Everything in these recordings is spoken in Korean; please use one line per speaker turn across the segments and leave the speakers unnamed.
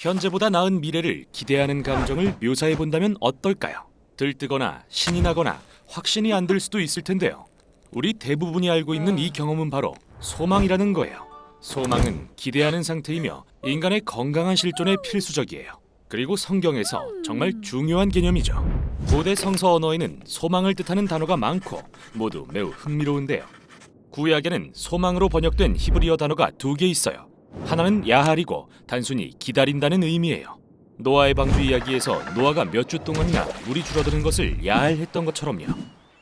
현재보다 나은 미래를 기대하는 감정을 묘사해 본다면 어떨까요? 들뜨거나 신이 나거나 확신이 안 들 수도 있을 텐데요. 우리 대부분이 알고 있는 이 경험은 바로 소망이라는 거예요. 소망은 기대하는 상태이며 인간의 건강한 실존에 필수적이에요. 그리고 성경에서 정말 중요한 개념이죠. 고대 성서 언어에는 소망을 뜻하는 단어가 많고 모두 매우 흥미로운데요. 구약에는 소망으로 번역된 히브리어 단어가 2개 있어요. 하나는 야할이고 단순히 기다린다는 의미예요. 노아의 방주 이야기에서 노아가 몇 주 동안이나 물이 줄어드는 것을 야할했던 것처럼요.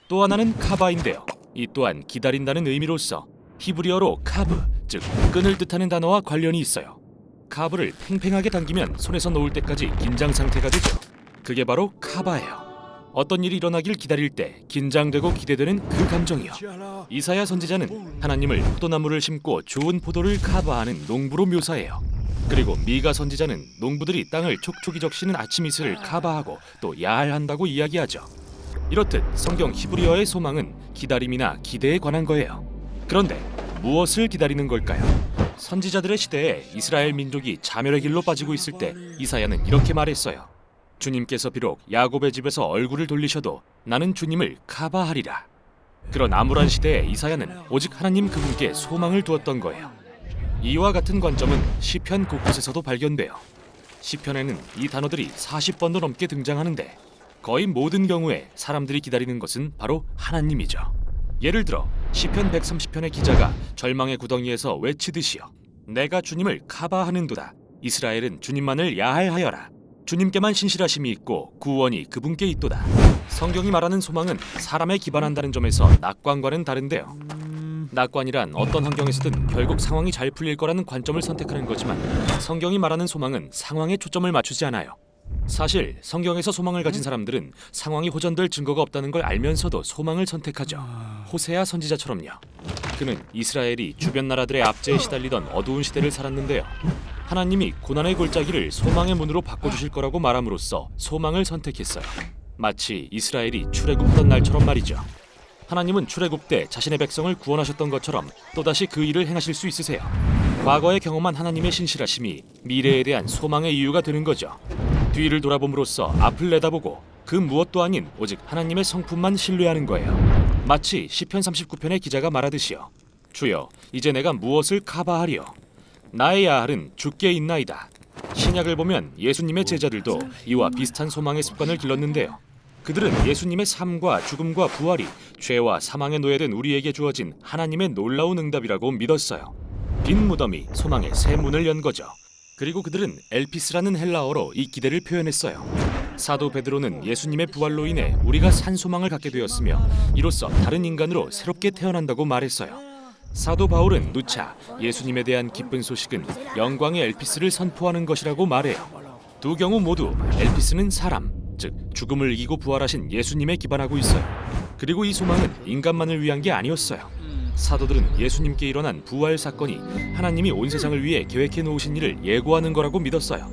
또 하나는 카바인데요. 이 또한 기다린다는 의미로서 히브리어로 카브, 즉 끈을 뜻하는 단어와 관련이 있어요. 카브를 팽팽하게 당기면 손에서 놓을 때까지 긴장 상태가 되죠. 그게 바로 카바예요. 어떤 일이 일어나길 기다릴 때 긴장되고 기대되는 그 감정이요. 이사야 선지자는 하나님을 포도나무를 심고 좋은 포도를 카바하는 농부로 묘사해요. 그리고 미가 선지자는 농부들이 땅을 촉촉이 적시는 아침 이슬을 카바하고 또 야할한다고 이야기하죠. 이렇듯 성경 히브리어의 소망은 기다림이나 기대에 관한 거예요. 그런데 무엇을 기다리는 걸까요? 선지자들의 시대에 이스라엘 민족이 자멸의 길로 빠지고 있을 때 이사야는 이렇게 말했어요. 주님께서 비록 야곱의 집에서 얼굴을 돌리셔도 나는 주님을 카바하리라. 그런 암울한 시대에 이사야는 오직 하나님 그분께 소망을 두었던 거예요. 이와 같은 관점은 시편 곳곳에서도 발견돼요. 시편에는 이 단어들이 40번도 넘게 등장하는데 거의 모든 경우에 사람들이 기다리는 것은 바로 하나님이죠. 예를 들어 시편 130편의 기자가 절망의 구덩이에서 외치듯이요. 내가 주님을 카바하는도다. 이스라엘은 주님만을 야할하여라. 주님께만 신실하심이 있고 구원이 그분께 있도다. 성경이 말하는 소망은 사람에 기반한다는 점에서 낙관과는 다른데요. 낙관이란 어떤 환경에서든 결국 상황이 잘 풀릴 거라는 관점을 선택하는 거지만 성경이 말하는 소망은 상황에 초점을 맞추지 않아요. 사실 성경에서 소망을 가진 사람들은 상황이 호전될 증거가 없다는 걸 알면서도 소망을 선택하죠. 호세아 선지자처럼요. 그는 이스라엘이 주변 나라들의 압제에 시달리던 어두운 시대를 살았는데요. 하나님이 고난의 골짜기를 소망의 문으로 바꿔주실 거라고 말함으로써 소망을 선택했어요. 마치 이스라엘이 출애굽하던 날처럼 말이죠. 하나님은 출애굽 때 자신의 백성을 구원하셨던 것처럼 또다시 그 일을 행하실 수 있으세요. 과거에 경험한 하나님의 신실하심이 미래에 대한 소망의 이유가 되는 거죠. 뒤를 돌아봄으로써 앞을 내다보고 그 무엇도 아닌 오직 하나님의 성품만 신뢰하는 거예요. 마치 시편 39편의 기자가 말하듯이요. 주여, 이제 내가 무엇을 카바하리요? 나의 야할은 주께 있나이다. 신약을 보면 예수님의 제자들도 이와 비슷한 소망의 습관을 길렀는데요. 그들은 예수님의 삶과 죽음과 부활이 죄와 사망에 노예된 우리에게 주어진 하나님의 놀라운 응답이라고 믿었어요. 빈 무덤이 소망의 새 문을 연 거죠. 그리고 그들은 엘피스라는 헬라어로 이 기대를 표현했어요. 사도 베드로는 예수님의 부활로 인해 우리가 산 소망을 갖게 되었으며 이로써 다른 인간으로 새롭게 태어난다고 말했어요. 사도 바울은 누차 예수님에 대한 기쁜 소식은 영광의 엘피스를 선포하는 것이라고 말해요. 두 경우 모두 엘피스는 사람, 즉 죽음을 이기고 부활하신 예수님에 기반하고 있어요. 그리고 이 소망은 인간만을 위한 게 아니었어요. 사도들은 예수님께 일어난 부활 사건이 하나님이 온 세상을 위해 계획해 놓으신 일을 예고하는 거라고 믿었어요.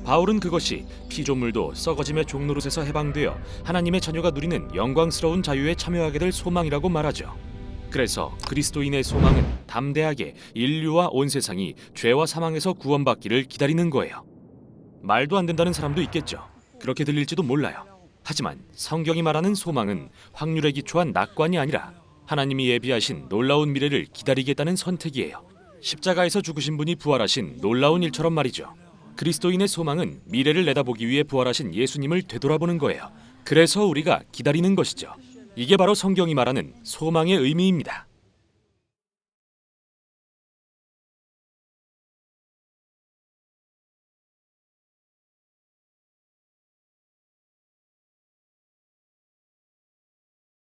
바울은 그것이 피조물도 썩어짐의 종노릇에서 해방되어 하나님의 자녀가 누리는 영광스러운 자유에 참여하게 될 소망이라고 말하죠. 그래서 그리스도인의 소망은 담대하게 인류와 온 세상이 죄와 사망에서 구원받기를 기다리는 거예요. 말도 안 된다는 사람도 있겠죠. 그렇게 들릴지도 몰라요. 하지만 성경이 말하는 소망은 확률에 기초한 낙관이 아니라 하나님이 예비하신 놀라운 미래를 기다리겠다는 선택이에요. 십자가에서 죽으신 분이 부활하신 놀라운 일처럼 말이죠. 그리스도인의 소망은 미래를 내다보기 위해 부활하신 예수님을 되돌아보는 거예요. 그래서 우리가 기다리는 것이죠. 이게 바로 성경이 말하는 소망의 의미입니다.